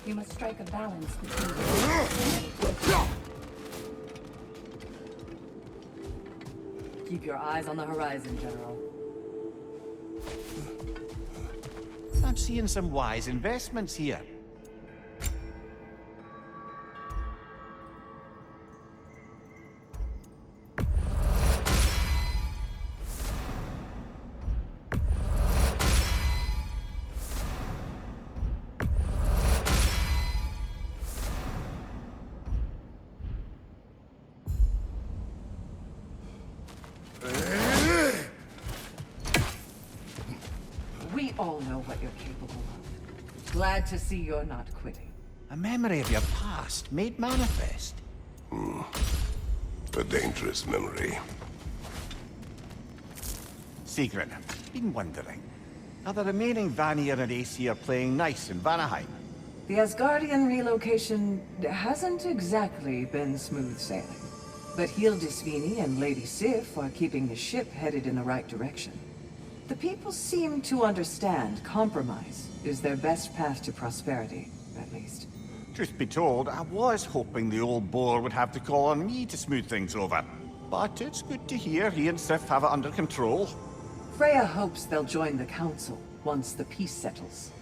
You must strike a balance between the Keep your eyes on the horizon, General. I'm seeing some wise investments here. We all know what you're capable of. Glad to see you're not quitting. A memory of your past made manifest. A dangerous memory. Secret, been wondering. Are the remaining Vanir and Aesir playing nice in Vanaheim? The Asgardian relocation hasn't exactly been smooth sailing. But Hildisvini and Lady Sif are keeping the ship headed in the right direction. The people seem to understand compromise is their best path to prosperity, at least. Truth be told, I was hoping the old boar would have to call on me to smooth things over. But it's good to hear he and Sif have it under control. Freya hopes they'll join the council once the peace settles.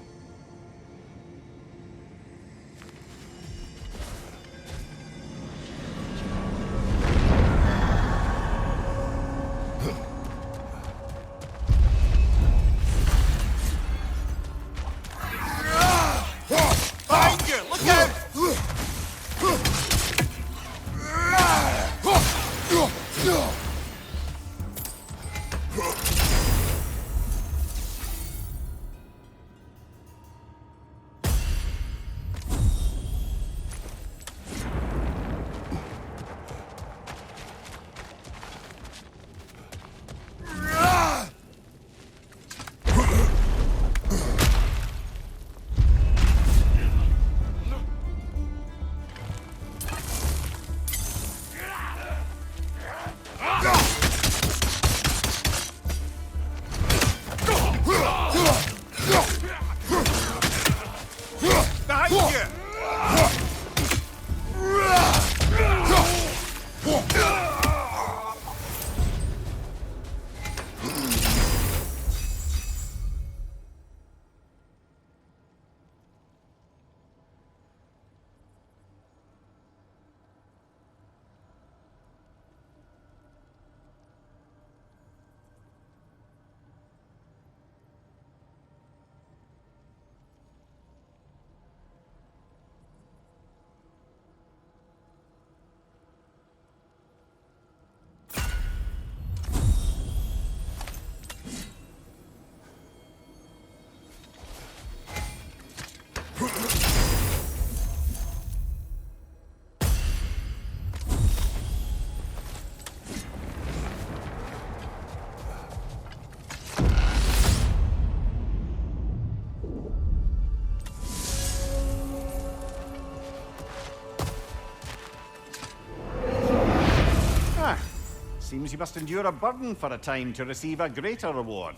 Seems you must endure a burden for a time to receive a greater reward.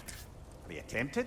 Are you tempted?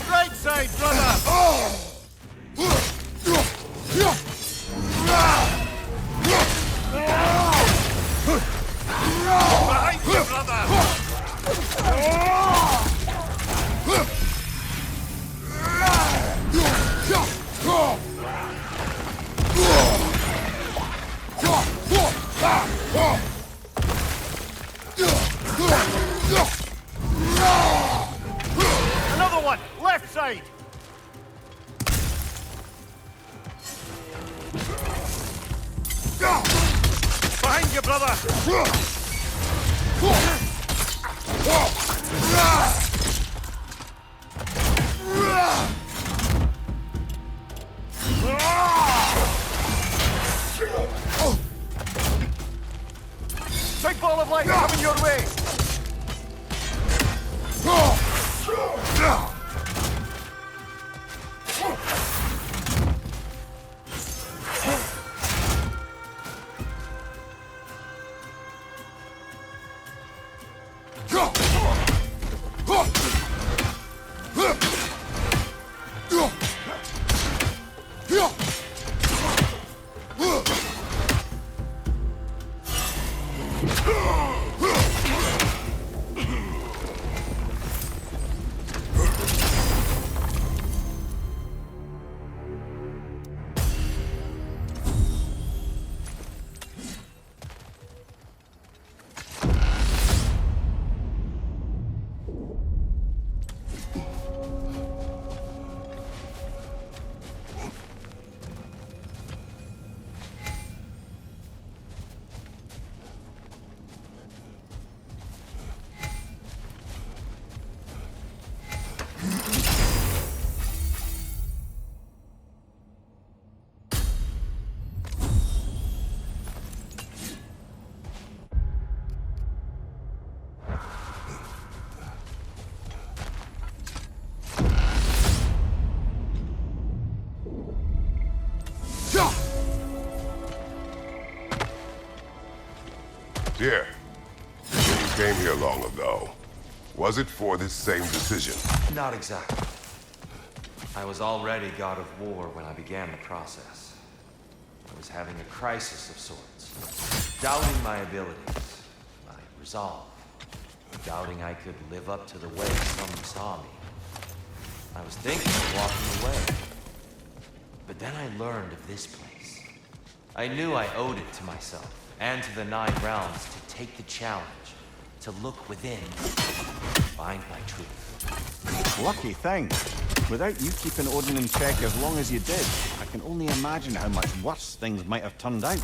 Right side, brother! Behind you, brother! Another one! Left side! Behind you, brother! Big ball of light coming your way! Here. You came here long ago. Was it for this same decision? Not exactly. I was already God of War when I began the process. I was having a crisis of sorts. Doubting my abilities, my resolve. Doubting I could live up to the way some saw me. I was thinking of walking away. But then I learned of this place. I knew I owed it to myself and to the 9 realms to take the challenge, to look within, find my truth. Lucky thing. Without you keeping Odin in check as long as you did, I can only imagine how much worse things might have turned out.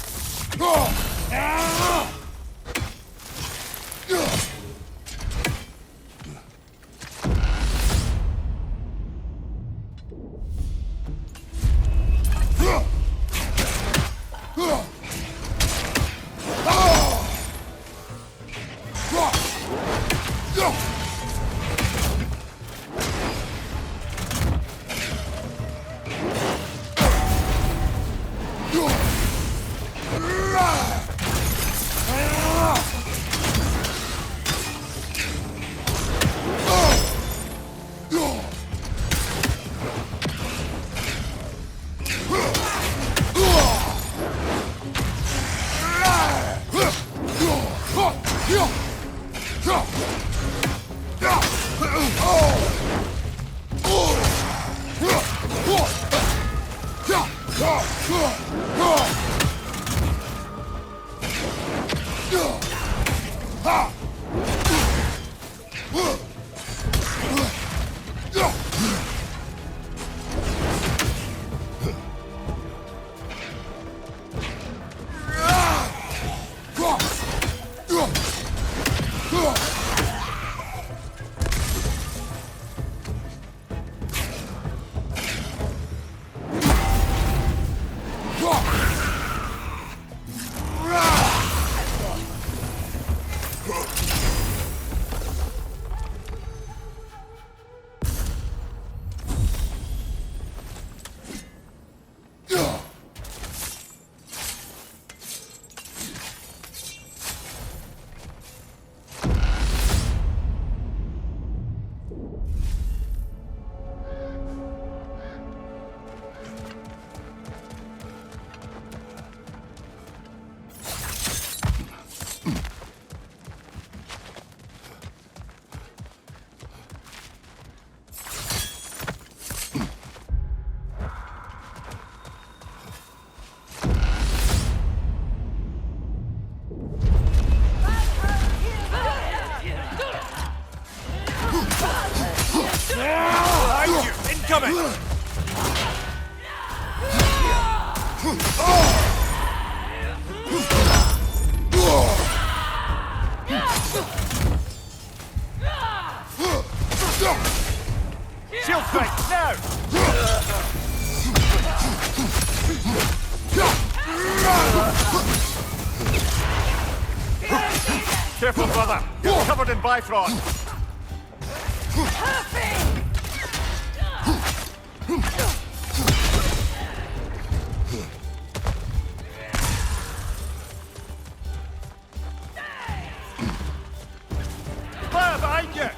Shield strike, now! Careful, brother. You're covered in Bifrost. Fire behind you!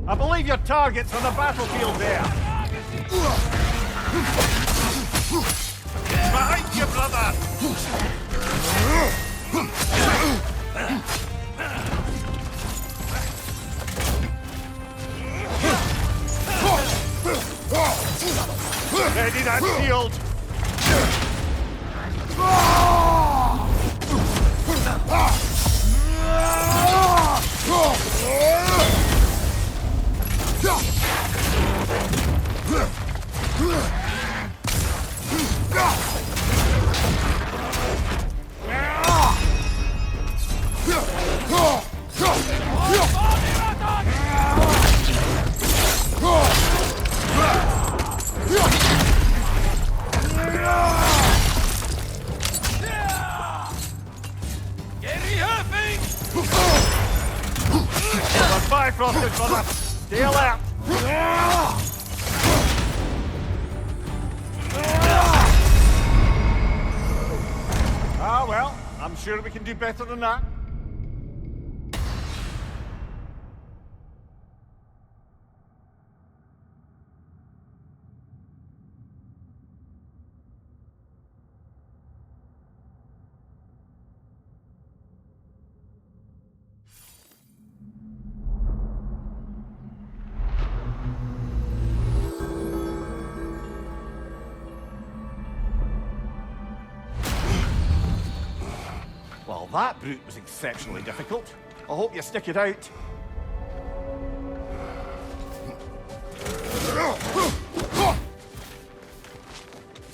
I believe your target's on the battlefield there. Behind you, brother! Ready that shield! Bifrosted, brother! Stay alert! Ah, well, I'm sure we can do better than that. Well, that brute was exceptionally difficult. I hope you stick it out.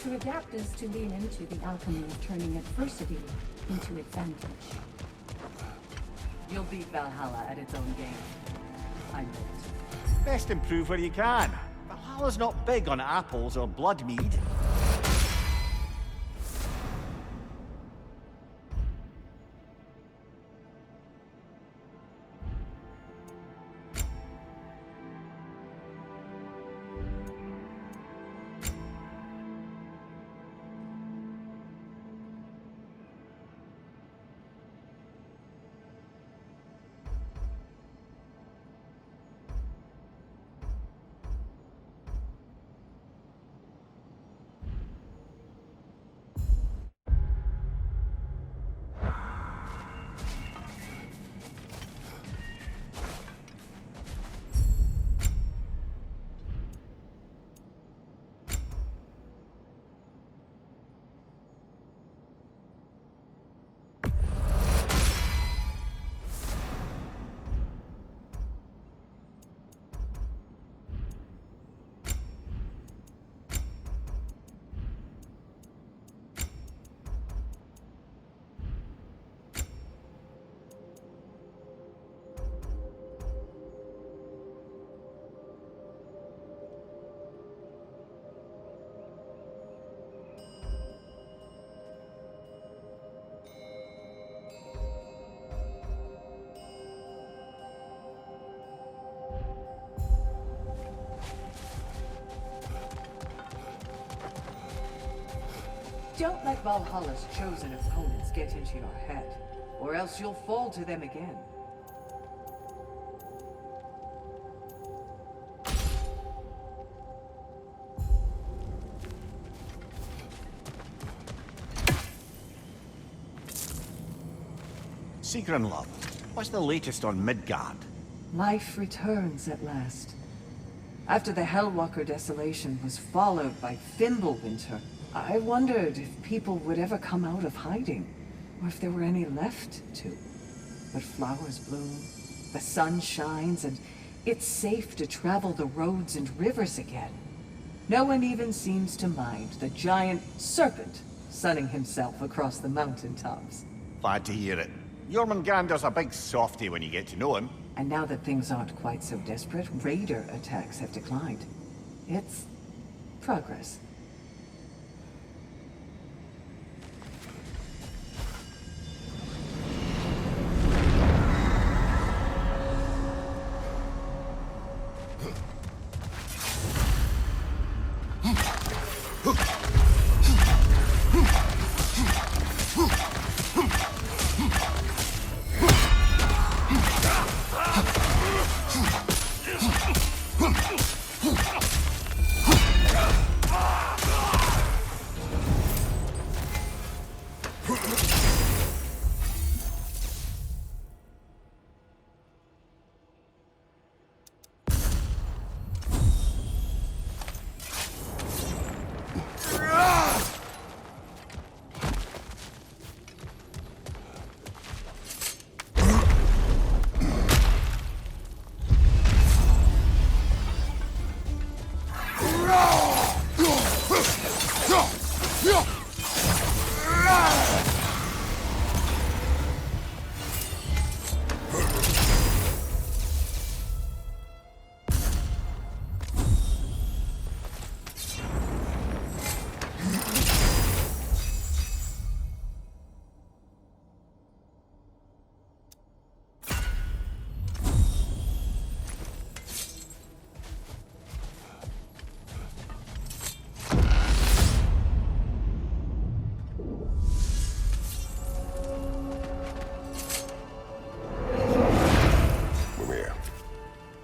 To adapt is to lean into the alchemy of turning adversity into advantage. You'll beat Valhalla at its own game. I know it. Best improve where you can. Valhalla's not big on apples or blood mead. Don't let Valhalla's chosen opponents get into your head, or else you'll fall to them again. Sigrun, love. What's the latest on Midgard? Life returns at last. After the Hellwalker desolation was followed by Fimbulwinter, I wondered if people would ever come out of hiding, or if there were any left to. But flowers bloom, the sun shines, and it's safe to travel the roads and rivers again. No one even seems to mind the giant serpent sunning himself across the mountaintops. Glad to hear it. Jormungandr's a big softy when you get to know him. And now that things aren't quite so desperate, raider attacks have declined. It's progress.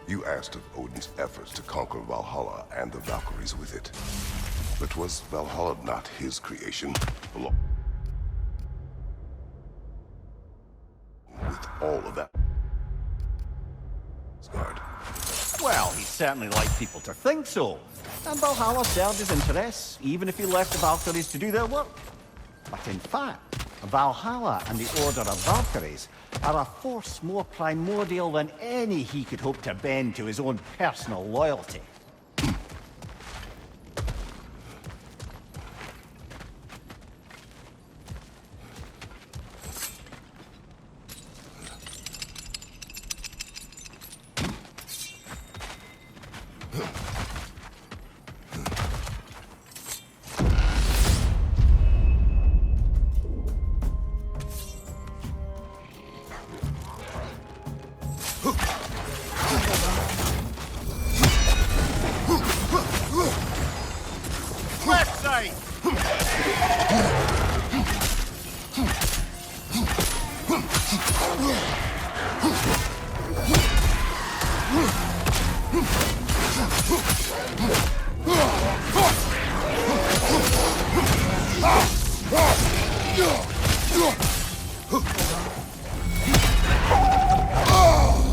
You asked of Odin's efforts to conquer Valhalla and the Valkyries with it. But was Valhalla not his creation? With all of that... Asgard. Well, he certainly liked people to think so. And Valhalla served his interests, even if he left the Valkyries to do their work. But in fact, Valhalla and the Order of Valkyries are a force more primordial than any he could hope to bend to his own personal loyalty. Left side!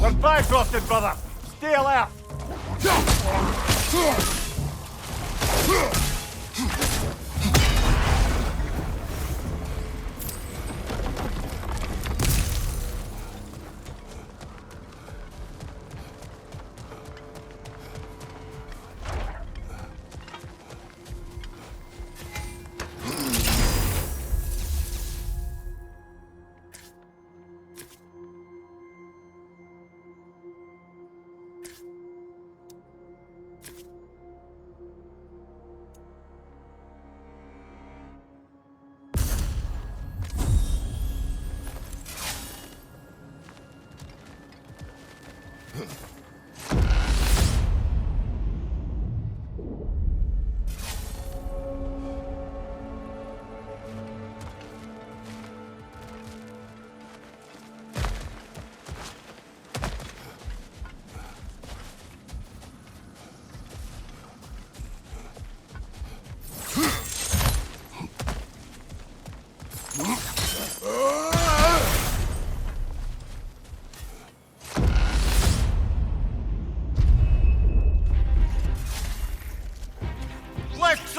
They're Bifrosted, brother! Stay alert!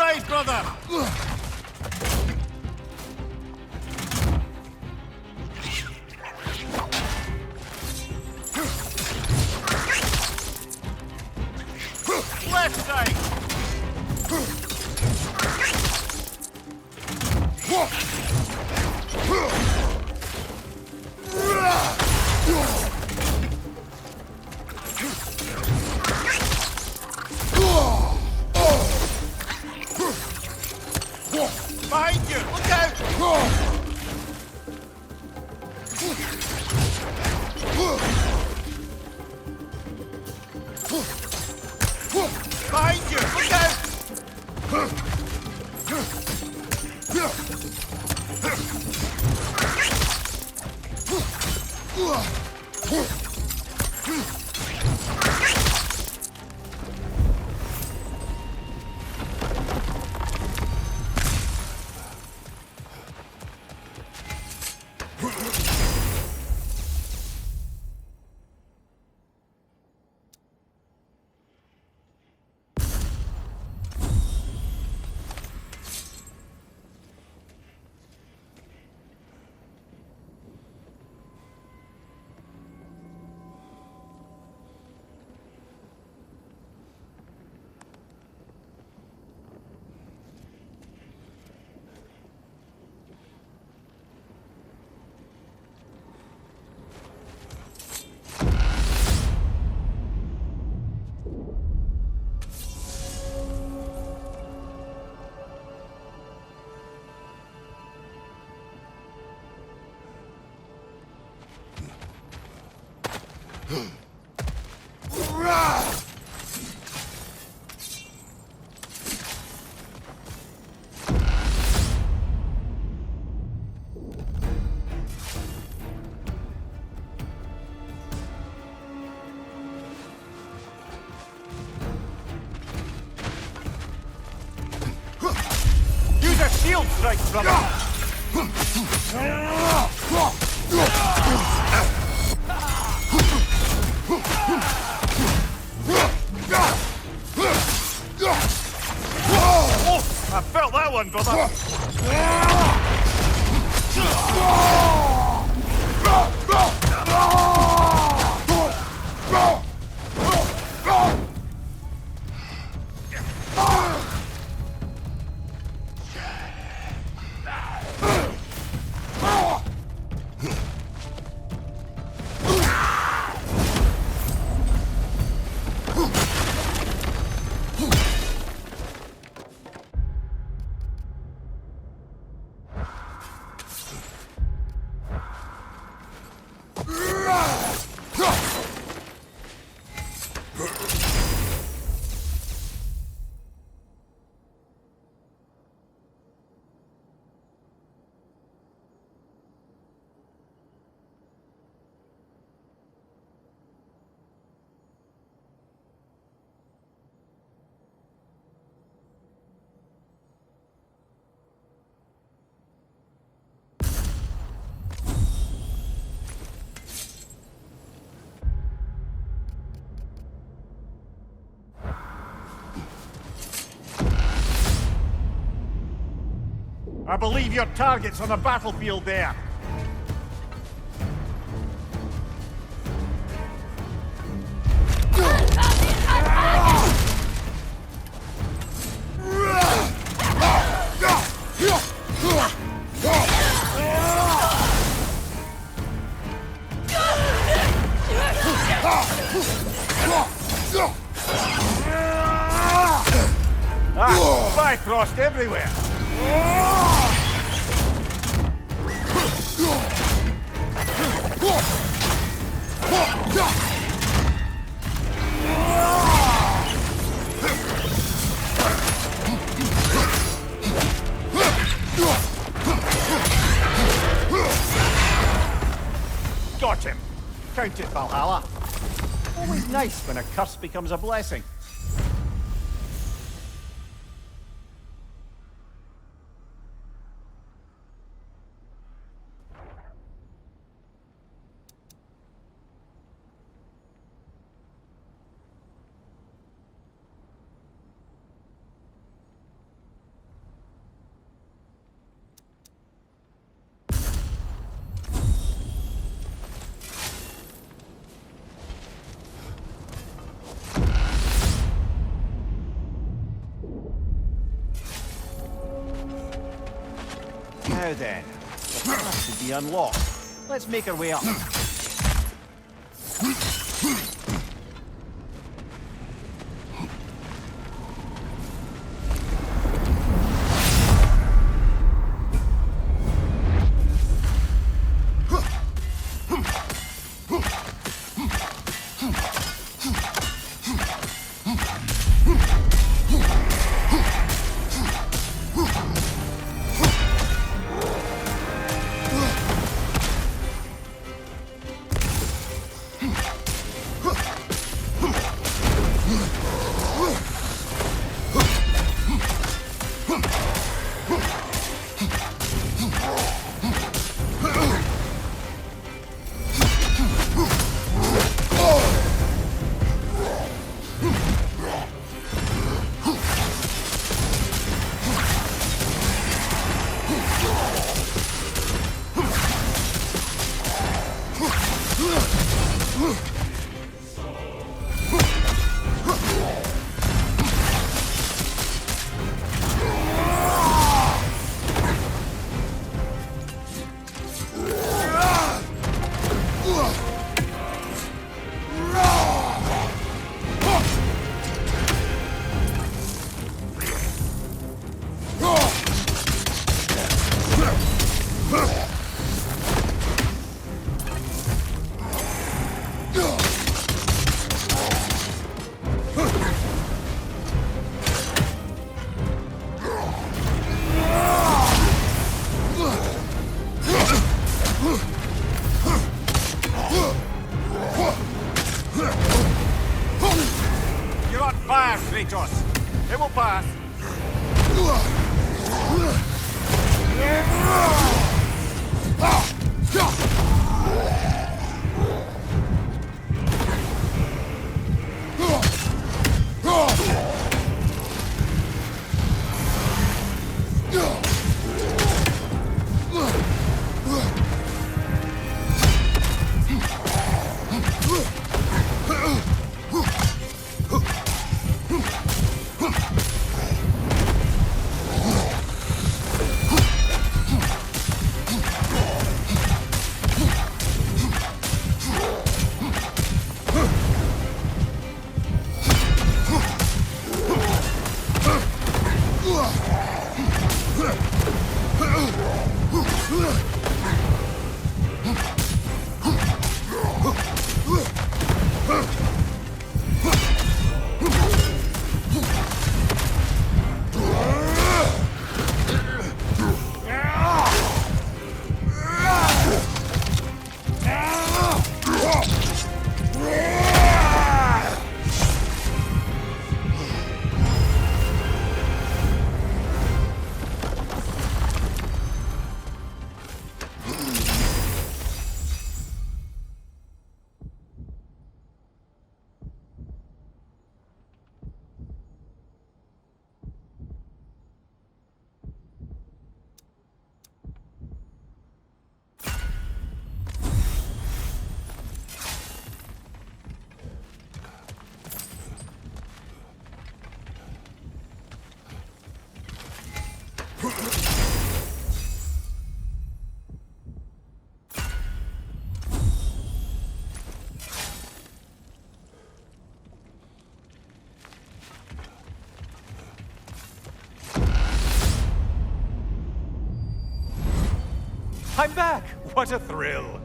side, brother! Left side! Behind you! Look out! Behind you! Look out! Use a shield strike, brother! Oh, I felt that one, brother! I believe your target's on the battlefield there. Ah, Bifrost everywhere. Got him. Count it, Valhalla. Always nice when a curse becomes a blessing. Now then, the path should be unlocked. Let's make our way up. You're on fire, Kratos! It will pass! I'm back! What a thrill!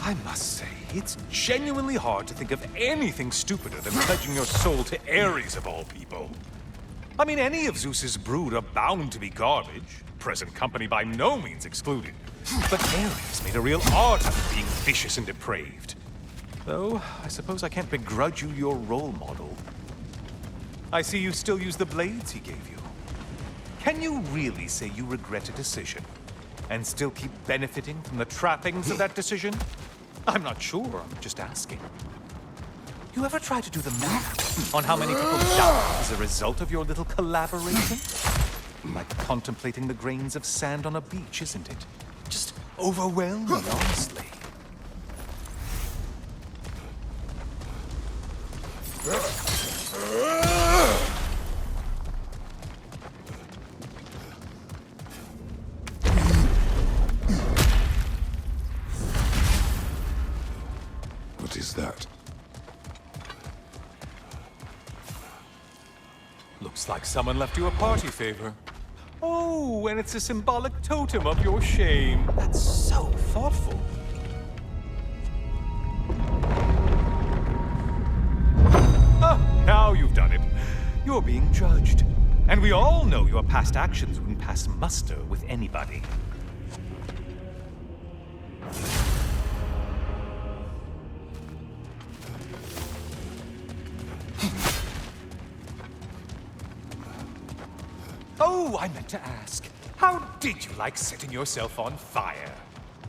I must say, it's genuinely hard to think of anything stupider than pledging your soul to Ares of all people. I mean, any of Zeus's brood are bound to be garbage, present company by no means excluded. But Ares made a real art out of being vicious and depraved. Though, I suppose I can't begrudge you your role model. I see you still use the blades he gave you. Can you really say you regret a decision, and still keep benefiting from the trappings of that decision? I'm not sure, I'm just asking. You ever try to do the math on how many people died as a result of your little collaboration? Like contemplating the grains of sand on a beach, isn't it? Just overwhelming, honestly. Looks like someone left you a party favor. Oh, and it's a symbolic totem of your shame. That's so thoughtful. Ah, now you've done it. You're being judged. And we all know your past actions wouldn't pass muster with anybody. Oh, I meant to ask. How did you like setting yourself on fire?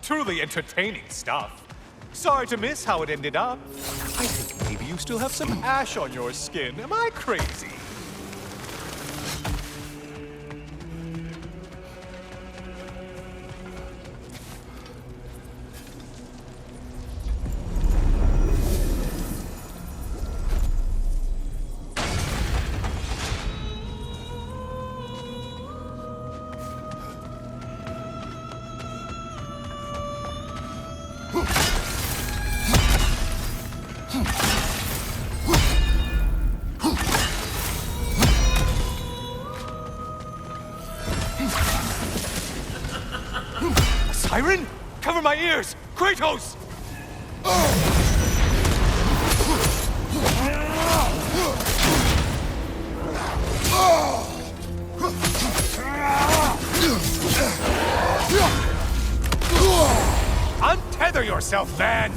Truly entertaining stuff. Sorry to miss how it ended up. I think maybe you still have some ash on your skin. Am I crazy? Siren? Cover my ears! Kratos! Untether yourself, man!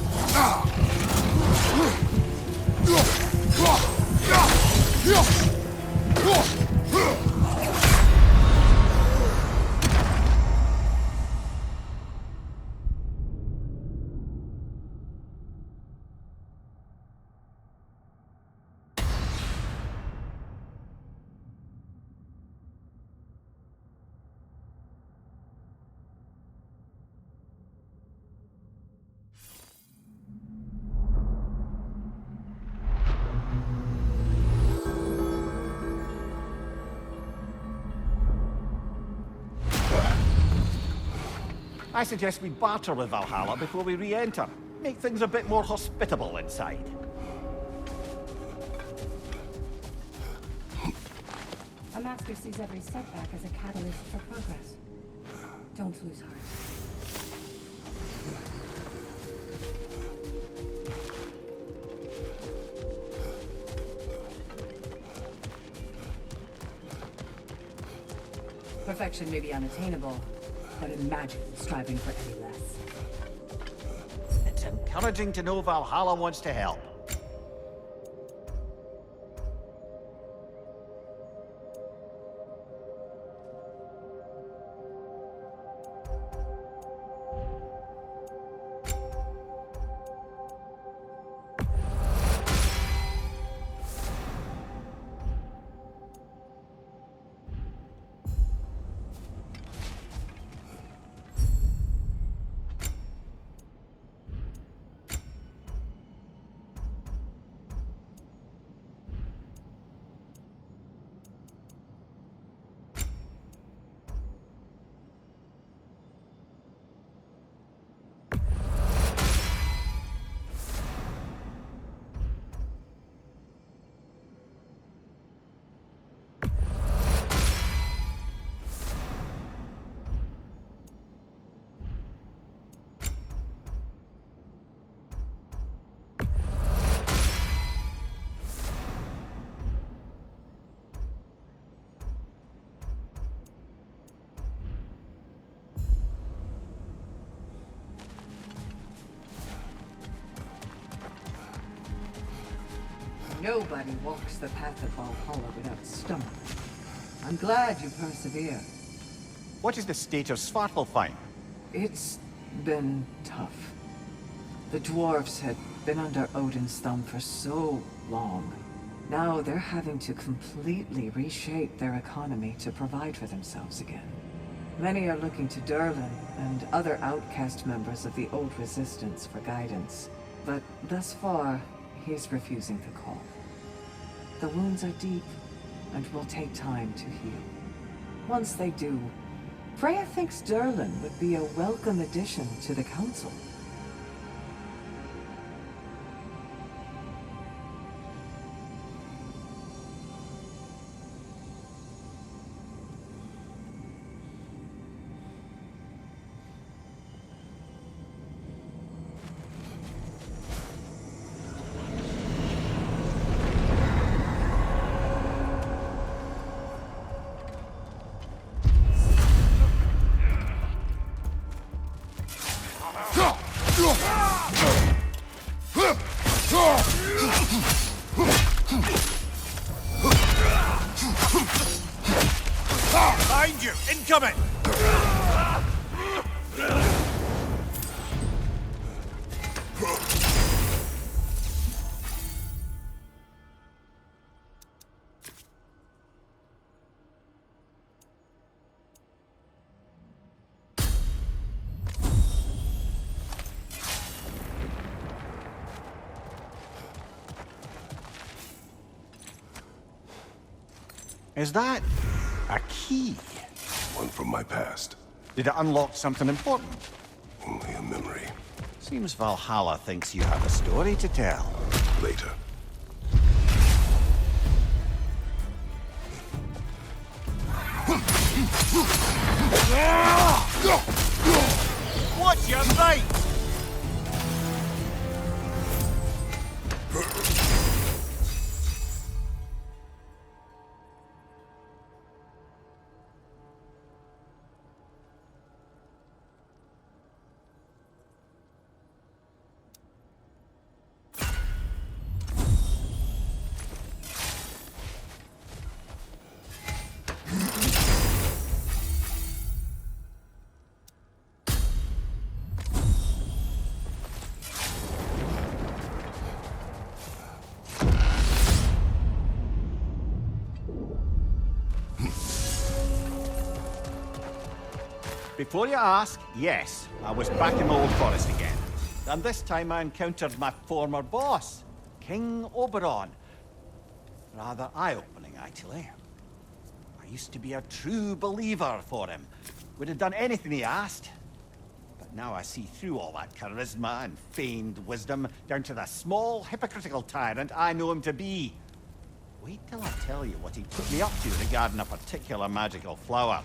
I suggest we barter with Valhalla before we re-enter. Make things a bit more hospitable inside. A master sees every setback as a catalyst for progress. Don't lose heart. Perfection may be unattainable, but imagine striving for any less. It's encouraging to know Valhalla wants to help. Nobody walks the path of Valhalla without stumbling. I'm glad you persevere. What is the state of Svartalfheim? It's been tough. The dwarves had been under Odin's thumb for so long. Now they're having to completely reshape their economy to provide for themselves again. Many are looking to Durlin and other outcast members of the old resistance for guidance. But thus far, he's refusing the call. The wounds are deep and will take time to heal. Once they do, Freya thinks Durlin would be a welcome addition to the Council. Incoming! Is that a key? One from my past. Did it unlock something important? Only a memory. Seems Valhalla thinks you have a story to tell. Later. Watch your right! Before you ask, yes, I was back in the Old Forest again. And this time I encountered my former boss, King Oberon. Rather eye-opening, actually. I used to be a true believer for him. Would have done anything he asked. But now I see through all that charisma and feigned wisdom down to the small, hypocritical tyrant I know him to be. Wait till I tell you what he put me up to regarding a particular magical flower.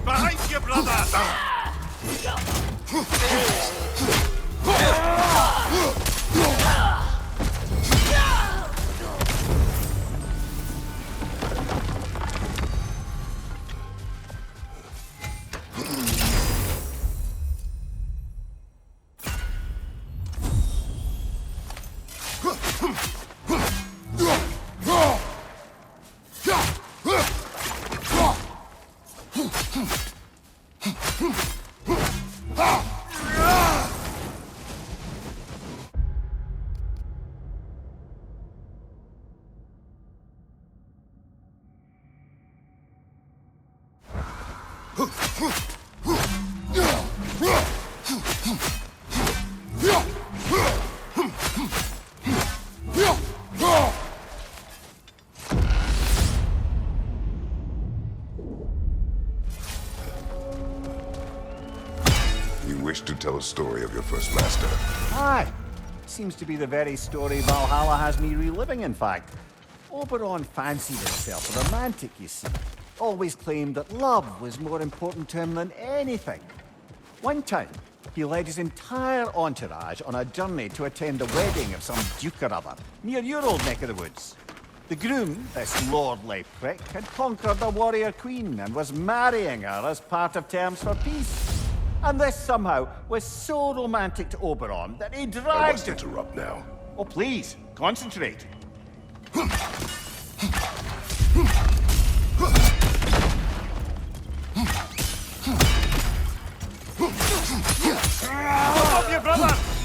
Behind you, brother! You wish to tell a story of your first master. Aye. Seems to be the very story Valhalla has me reliving, in fact. Oberon fancied himself a romantic, you see. Always claimed that love was more important to him than anything. One time, he led his entire entourage on a journey to attend the wedding of some duke or other, near your old neck of the woods. The groom, this lordly prick, had conquered the warrior queen and was marrying her as part of terms for peace. And this somehow was so romantic to Oberon that he I dragged must her. interrupt now. Oh, please, concentrate. Above you, brother!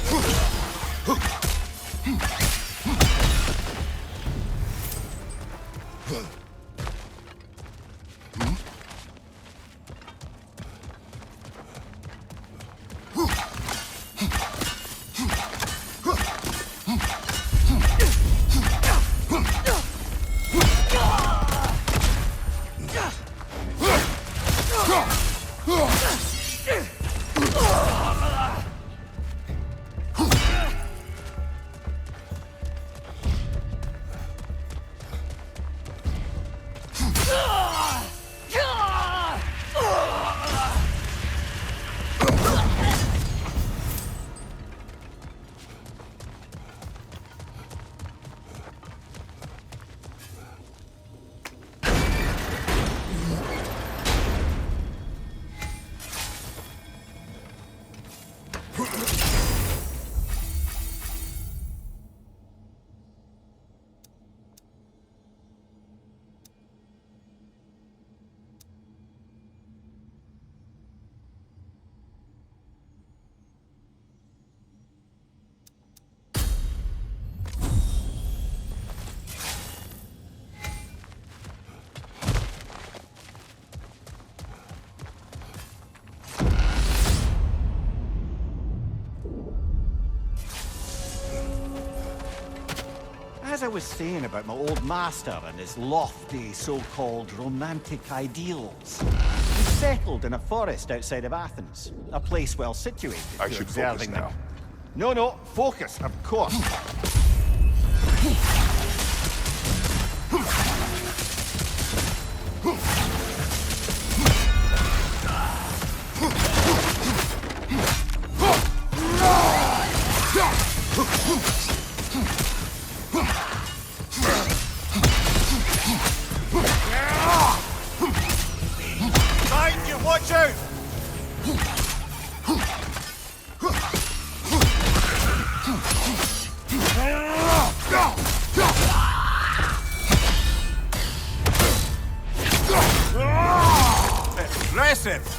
As I was saying about my old master and his lofty, so-called romantic ideals, he settled in a forest outside of Athens, a place well situated I to should observing focus the... now. No, focus, of course. Behind you, watch out! Impressive!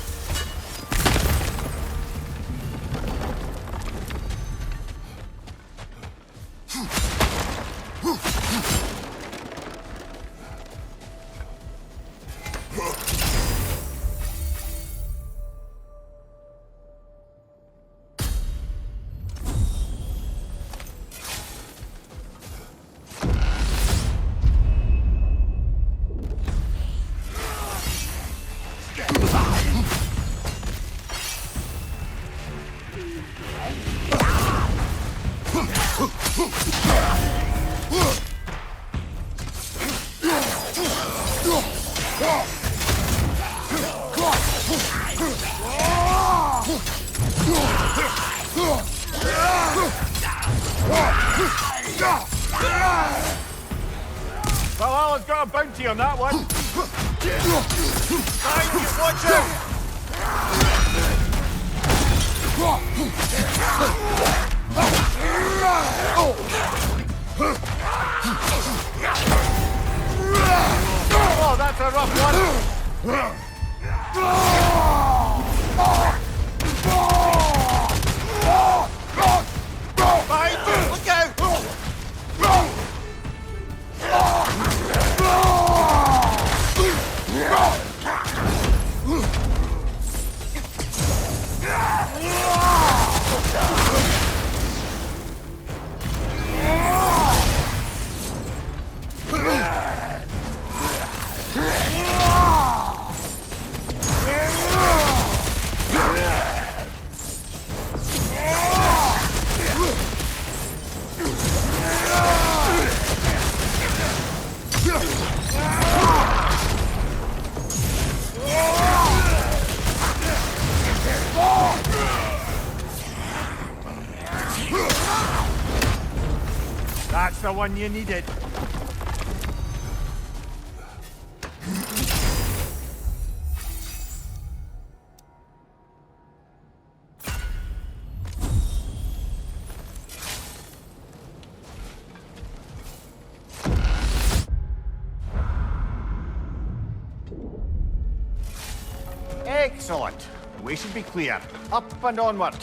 Well, Alan's got a bounty on that one. Behind you, watch out! Oh, that's a rough one. Behind you, look out! That's the one you needed. Excellent. We should be clear. Up and onward.